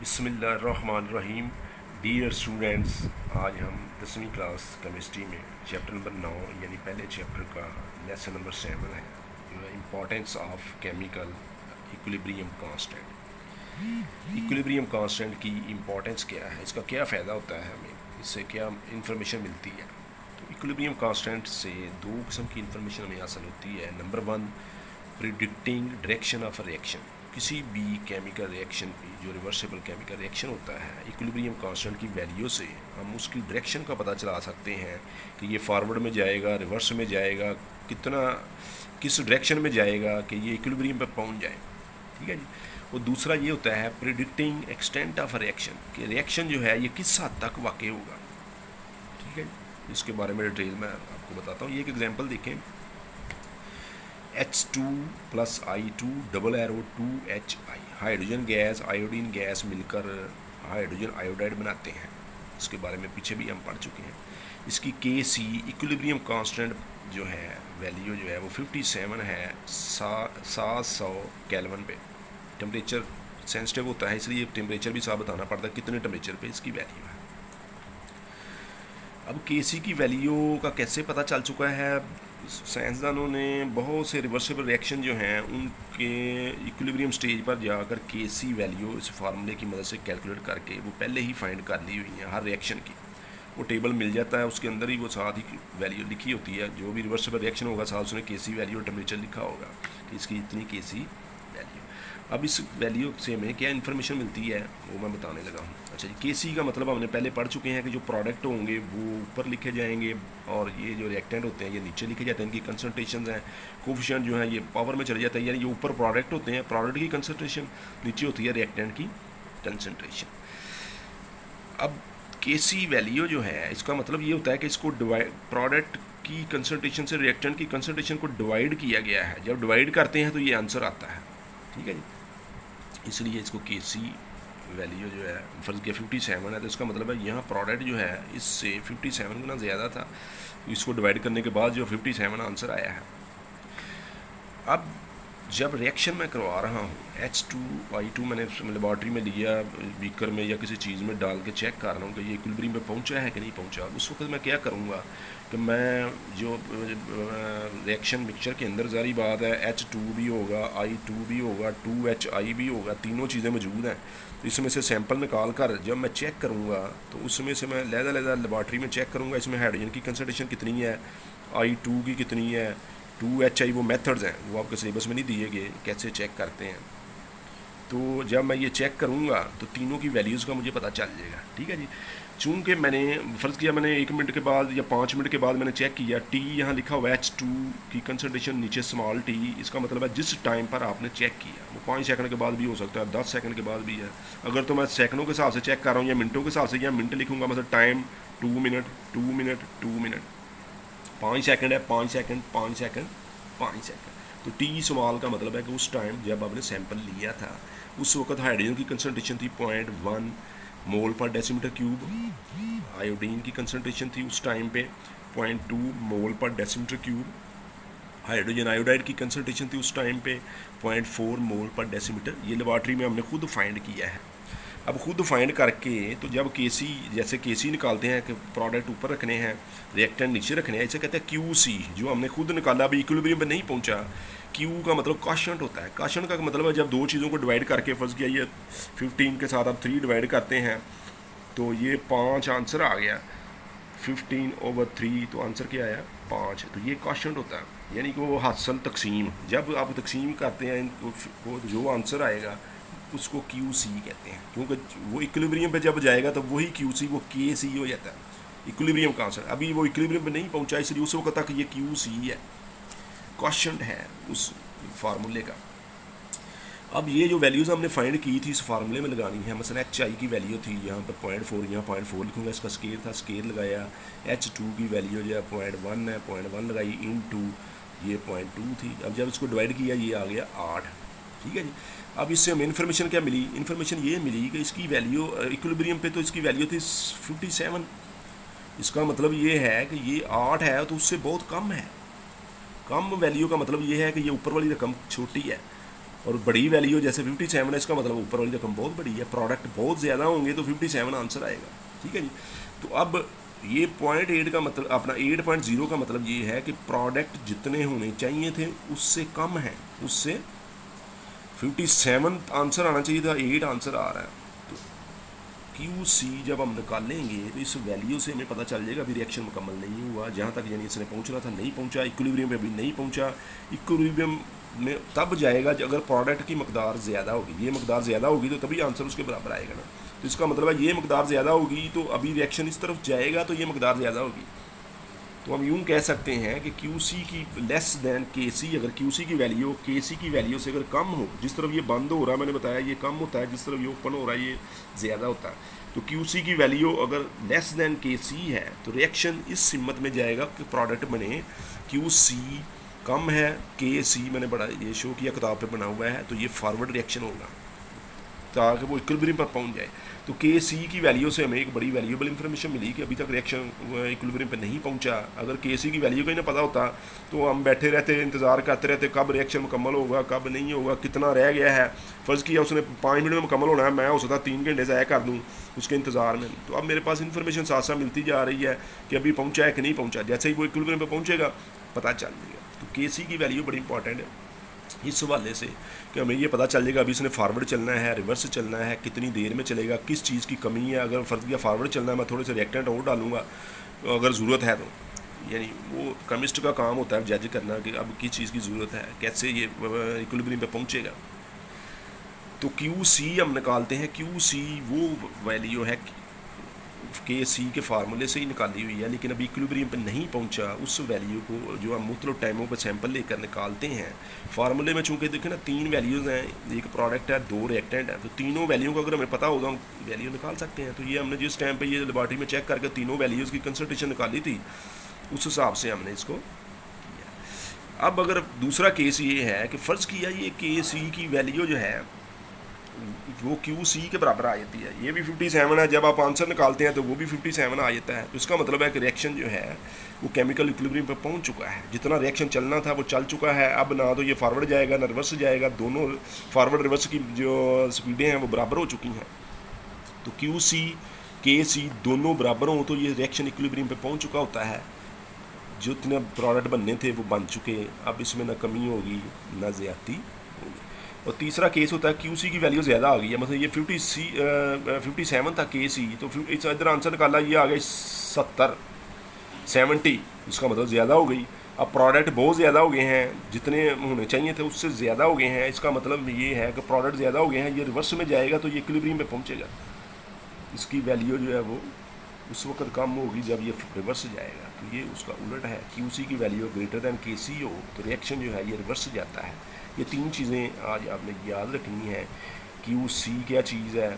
बिस्मिल्लाहिर्रहमानिर्रहीम। Dear students, आज हम 10वीं क्लास केमिस्ट्री में चैप्टर नंबर 9 यानी पहले चैप्टर का लेसन नंबर 7 है, importance of chemical equilibrium constant. Equilibrium constant की इम्पोर्टेंस क्या है, इसका क्या फ़ायदा होता है, हमें इससे क्या इंफॉर्मेशन मिलती है। तो इक्विलिब्रियम कांस्टेंट से दो किस्म की इंफॉर्मेशन हमें हासिल होती है। Number 1, predicting direction of reaction. किसी भी केमिकल रिएक्शन की जो रिवर्सिबल केमिकल रिएक्शन होता है, इक्विलिब्रियम कांस्टेंट की वैल्यू से हम उसकी डायरेक्शन का पता चला सकते हैं कि ये फॉरवर्ड में जाएगा, रिवर्स में जाएगा, कितना किस डायरेक्शन में जाएगा कि ये इक्विलिब्रियम पर पहुंच जाए। ठीक है जी। और दूसरा ये होता है प्रिडिक्टिंग एक्सटेंट ऑफ रिएक्शन, कि रिएक्शन जो है ये किस हद तक वाक़ई होगा। ठीक है जी, इसके बारे में डिटेल में आपको बताता हूँ। ये एक एग्जांपल देखें, H2 plus I2 double arrow 2HI, hydrogen gas iodine gas मिलकर हाइड्रोजन आयोडाइड बनाते हैं। इसके बारे में पीछे भी हम पढ़ चुके हैं। इसकी Kc इक्विलिब्रियम कांस्टेंट जो है वैल्यू जो है वो 57 है 700 केल्विन पे। टेम्परेचर सेंसिटिव होता है, इसलिए टेम्परेचर भी साफ बताना पड़ता है कितने टेम्परेचर पे इसकी वैल्यू है। अब Kc की वैल्यू का कैसे पता चल चुका है, साइंसदानों ने बहुत से रिवर्सिबल रिएक्शन जो हैं उनके इक्विलिब्रियम स्टेज पर जाकर Kc वैल्यू इस फार्मूले की मदद से कैलकुलेट करके वो पहले ही फाइंड कर ली हुई है। हर रिएक्शन की वो टेबल मिल जाता है, उसके अंदर ही वो साथ ही वैल्यू लिखी होती है। जो भी रिवर्सिबल रिएक्शन होगा साथ उसने Kc वैल्यू और टेम्परेचर लिखा होगा कि इसकी इतनी Kc वैल्यू। अब इस वैल्यू से हमें क्या इन्फॉर्मेशन मिलती है वो मैं बताने लगा हूँ। अच्छा जी, Kc का मतलब हमने पहले पढ़ चुके हैं कि जो प्रोडक्ट होंगे वो ऊपर लिखे जाएंगे और ये जो रिएक्टेंट होते हैं ये नीचे लिखे जाते हैं। इनकी कंसनट्रेशन हैं, कोफिशिएंट जो है ये पावर में चले जाता है, यानी ये ऊपर प्रोडक्ट होते हैं, प्रोडक्ट की कंसनट्रेशन, नीचे होती है रिएक्टेंट की कंसनट्रेशन। अब Kc वैल्यू जो है इसका मतलब ये होता है कि इसको डिवाइड, प्रोडक्ट की कंसनट्रेशन से रिएक्टेंट की कंसनट्रेशन को डिवाइड किया गया है। जब डिवाइड करते हैं तो ये आंसर आता है। ठीक है जी, इसलिए इसको Kc वैल्यू जो है फर्ज किया 57 है, तो इसका मतलब है यहाँ प्रोडक्ट जो है इससे 57 गुना ज़्यादा था, इसको डिवाइड करने के बाद जो 57 आंसर आया है। अब जब रिएक्शन मैं करवा रहा हूँ H2I2 मैंने लेबॉर्ट्री में लिया, बीकर में या किसी चीज़ में डाल के चेक कर रहा हूँ कि ये इक्विलिब्रियम पे पहुँचा है कि नहीं पहुँचा। उस वक्त मैं क्या करूँगा कि मैं जो रिएक्शन मिक्सचर के अंदर ज़ारी बात है H2 भी होगा, I2 भी होगा, 2HI भी होगा, तीनों चीज़ें मौजूद हैं। तो इसमें से सैंपल निकाल कर जब मैं चेक करूँगा तो उसमें से मैं लहदा लेबॉर्ट्री में चेक करूँगा इसमें हाइड्रोजन की कंसनट्रेशन कितनी है, I2 की कितनी है, 2HI वो मेथड्स हैं वो आपके सिलेबस में नहीं दिए गए कैसे चेक करते हैं। तो जब मैं ये चेक करूँगा तो तीनों की वैल्यूज़ का मुझे पता चल जाएगा। ठीक है जी। चूँकि मैंने फ़र्ज़ किया मैंने 1 मिनट के बाद या 5 मिनट के बाद मैंने चेक किया, T यहाँ लिखा हुआ है H2 की कंसनट्रेशन नीचे स्मॉल t, इसका मतलब है जिस टाइम पर आपने चेक किया वो 5 सेकंड के बाद भी हो सकता है, 10 सेकंड के बाद भी है। अगर तो मैं सेकंडों के हिसाब से चेक कर रहा हूँ या मिनटों के हिसाब से, या मिनट लिखूँगा मतलब time 2 minute 2 minute 2 minute, 5 second है 5 सेकंड 5 सेकंड 5 सेकंड। तो टी स्मॉल का मतलब है कि उस टाइम जब आपने सैंपल लिया था उस वक्त हाइड्रोजन की कंसनट्रेशन थी 0.1 मोल पर डेसीमीटर क्यूब, आयोडीन की कंसनट्रेशन थी उस टाइम पे 0.2 मोल पर डेसीमीटर क्यूब, हाइड्रोजन आयोडाइड की कंसनट्रेशन थी उस टाइम पे 0.4 मोल पर डेसीमीटर। ये लेबॉर्ट्री में हमने खुद फाइंड किया है। अब खुद फाइंड करके तो जब Kc, जैसे Kc निकालते हैं कि प्रोडक्ट ऊपर रखने हैं रिएक्टेंट नीचे रखने हैं, इसे कहते हैं Qc। जो हमने खुद निकाला अभी इक्विलिब्रियम पे नहीं पहुंचा, Q का मतलब काशंट होता है। काशंट का मतलब है जब दो चीज़ों को डिवाइड करके फर्ज किया ये 15 के साथ आप 3 डिवाइड करते हैं तो ये 5 आंसर आ गया, 15/3 तो आंसर क्या आया 5। तो ये काशंट होता है, यानी कि वो हासिल तकसीम, जब आप तकसीम करते हैं इनको जो आंसर आएगा उसको Qc कहते हैं, क्योंकि वो इक्विलिब्रियम पे जब जाएगा तब वही Qc वो Kc हो जाता है इक्विलिब्रियम का आंसर। अभी वो इक्विलिब्रियम पे नहीं पहुंचा इसलिए उस वक्त तक ये Qc है, क्वेश्चन है उस फार्मूले का। अब ये जो वैल्यूज़ हमने फाइंड की थी इस फार्मूले में लगानी है। मसलन HI की वैल्यू थी यहाँ पर 0.4, यहाँ 0.4 लिखूँगा, इसका स्केल था, स्केल लगाया। H2 की वैल्यू जो है 0.1 है, 0.1 लगाई इनटू ये 0.2 थी। अब जब इसको डिवाइड किया ये आ गया 8। ठीक है जी। अब इससे हमें इन्फॉर्मेशन क्या मिली, इन्फॉर्मेशन ये मिली कि इसकी वैल्यू इक्विलिब्रियम पे तो इसकी वैल्यू थी 57। इसका मतलब ये है कि ये 8 है तो उससे बहुत कम है। कम वैल्यू का मतलब ये है कि ये ऊपर वाली रकम छोटी है, और बड़ी वैल्यू जैसे 57 है, इसका मतलब ऊपर वाली रकम बहुत बड़ी है, प्रोडक्ट बहुत ज़्यादा होंगे तो 57 आंसर आएगा। ठीक है जी। तो अब ये 0.8 का मतलब अपना 8.0 का मतलब ये है कि प्रोडक्ट जितने होने चाहिए थे उससे कम है, उससे 57 आंसर आना चाहिए था, 8 आंसर आ रहा है। तो क्यू सी जब हम निकालेंगे तो इस वैल्यू से हमें पता चल जाएगा अभी रिएक्शन मुकम्मल नहीं हुआ, जहाँ तक यानी इसने पहुँचना था नहीं पहुँचा, इक्विलिब्रियम पे अभी नहीं पहुँचा। इक्विलिब्रियम में तब जाएगा अगर प्रोडक्ट की मकदार ज़्यादा होगी, ये मकदार ज़्यादा होगी तो तभी आंसर उसके बराबर आएगा ना। तो इसका मतलब है ये मकदार ज़्यादा होगी तो अभी रिएक्शन इस तरफ जाएगा तो ये मकदार ज़्यादा होगी। तो हम यूँ कह सकते हैं कि क्यू सी की लेस दैन के सी, अगर क्यू सी की वैल्यू के सी की वैल्यू से अगर कम हो, जिस तरफ ये बंद हो रहा है मैंने बताया ये कम होता है, जिस तरफ ये ओपन हो रहा है ये ज़्यादा होता है। तो क्यू सी की वैल्यू अगर लेस दैन के सी है तो रिएक्शन इस सिमत में जाएगा कि प्रोडक्ट बने क्यू सी कम है के सी, मैंने बड़ा ये शो किया किताब पे बना हुआ है, तो ये फॉरवर्ड रिएक्शन होगा ताकि वो इक्विलिब्रियम पर पहुंच जाए। तो के सी की वैल्यू से हमें एक बड़ी वैल्यूएबल इंफॉर्मेशन मिली कि अभी तक रिएक्शन इक्विलिब्रियम पे नहीं पहुंचा। अगर के सी की वैल्यू का ही ना पता होता तो हम बैठे रहते, इंतज़ार करते रहते कब रिएक्शन मुकम्मल होगा कब नहीं होगा, कितना रह गया है। फ़र्ज़ किया उसने 5 मिनट में मुकम्मल होना है, मैं हो सकता 3 घंटे ज़ाया कर दूँ उसके इंतज़ार में। तो अब मेरे पास इन्फॉर्मेशन साथ साथ मिलती जा रही है कि अभी पहुँचा है कि नहीं पहुँचा। जैसे ही वो इक्विलिब्रियम पर पहुँचेगा पता चल जाएगा। तो के सी की वैल्यू बड़ी इंपॉर्टेंट है इस हवाले से कि हमें ये पता चल जाएगा अभी इसने फारवर्ड चलना है, रिवर्स चलना है, कितनी देर में चलेगा, किस चीज़ की कमी है। अगर फ़र्ज़ किया फारवर्ड चलना है मैं थोड़े से रिएक्टेंट और डालूंगा अगर ज़रूरत है तो, यानी वो केमिस्ट का काम होता है जज करना कि अब किस चीज़ की ज़रूरत है, कैसे ये इक्विलिब्रियम पे पहुँचेगा। तो क्यू सी हम निकालते हैं, क्यू सी वो वैल्यू है के सी के फार्मूले से ही निकाली हुई है, लेकिन अभी इक्विलिब्रियम पे नहीं पहुंचा। उस वैल्यू को जो हम मुख्तलिफ टाइमों पर सैंपल लेकर निकालते हैं फार्मूले में, चूँकि देखें ना 3 वैल्यूज़ हैं, एक प्रोडक्ट है 2 रिएक्टेंट है, तो तीनों वैल्यू को अगर हमें पता होगा हम वैल्यू निकाल सकते हैं। तो ये हमने जिस टाइम पर ये लेबॉर्ट्री में चेक करके तीनों वैल्यूज़ की कंसल्टेशन निकाली थी उस हिसाब से हमने इसको किया। अब अगर दूसरा केस ये है कि फ़र्ज़ किया ये के सी की वैल्यू जो है वो क्यू सी के बराबर आ जाती है, ये भी 57 है, जब आप आंसर निकालते हैं तो वो भी 57 आ जाता है। तो इसका मतलब है कि रिएक्शन जो है वो केमिकल इक्विलिब्रियम पर पहुंच चुका है, जितना रिएक्शन चलना था वो चल चुका है। अब ना तो ये फारवर्ड जाएगा ना रिवर्स जाएगा, दोनों फारवर्ड रिवर्स की जो स्पीडें हैं वो बराबर हो चुकी हैं। तो क्यू सी के सी दोनों बराबर हों तो ये रिएक्शन इक्विलिब्रियम पर पहुँच चुका होता है, जितने प्रोडक्ट बनने थे वो बन चुके। अब इसमें ना कमी होगी ना ज़्यादती होगी। और तीसरा केस होता है क्यू सी की वैल्यू ज़्यादा आ गई है, मतलब ये 57 था के सी, तो इधर आंसर निकाला ये आ गई 70 इसका मतलब ज़्यादा हो गई। अब प्रोडक्ट बहुत ज़्यादा हो गए हैं, जितने होने चाहिए थे उससे ज़्यादा हो गए हैं, इसका मतलब ये है कि प्रोडक्ट ज़्यादा हो गए हैं, ये रिवर्स में जाएगा तो ये इक्विलिब्रियम में पहुँचेगा। इसकी वैल्यू जो है वो उस वक्त कम होगी जब ये रिवर्स जाएगा, तो ये उसका उलट है। क्यू सी की वैल्यू ग्रेटर दैन के सी हो तो रिएक्शन जो है ये रिवर्स जाता है। ये 3 चीज़ें आज आपने याद रखनी है। क्यू सी क्या चीज़ है,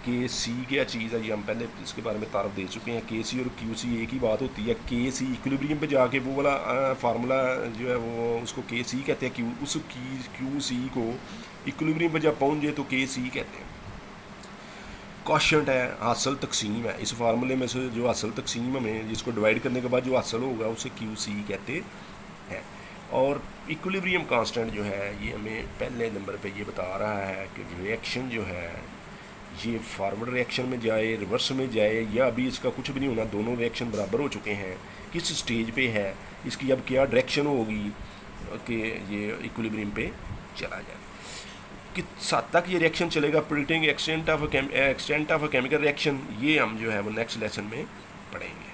के सी क्या चीज़ है, ये हम पहले इसके बारे में तारफ़ दे चुके हैं। के सी और क्यू सी एक ही बात होती है। के सी इक्विलिब्रियम पे जाके वो वाला फार्मूला जो है वो उसको के सी कहते हैं, क्यू सी को इक्विलिब्रियम पे जब पहुँच जाए तो के सी कहते हैं। क्वेश्चन है हासिल तकसीम है, इस फार्मूले में से जो हासिल तकसीम हमें जिसको डिवाइड करने के बाद जो हासिल होगा उसे क्यू सी कहते हैं। और इक्विलिब्रियम कांस्टेंट जो है ये हमें पहले नंबर पे ये बता रहा है कि रिएक्शन जो है ये फॉरवर्ड रिएक्शन में जाए रिवर्स में जाए या अभी इसका कुछ भी नहीं होना, दोनों रिएक्शन बराबर हो चुके हैं, किस स्टेज पे है, इसकी अब क्या डायरेक्शन होगी कि ये इक्विलिब्रियम पे चला जाए, किस हद तक ये रिएक्शन चलेगा, predicting extent of a chemical reaction, ये हम जो है वो नेक्स्ट लेसन में पढ़ेंगे।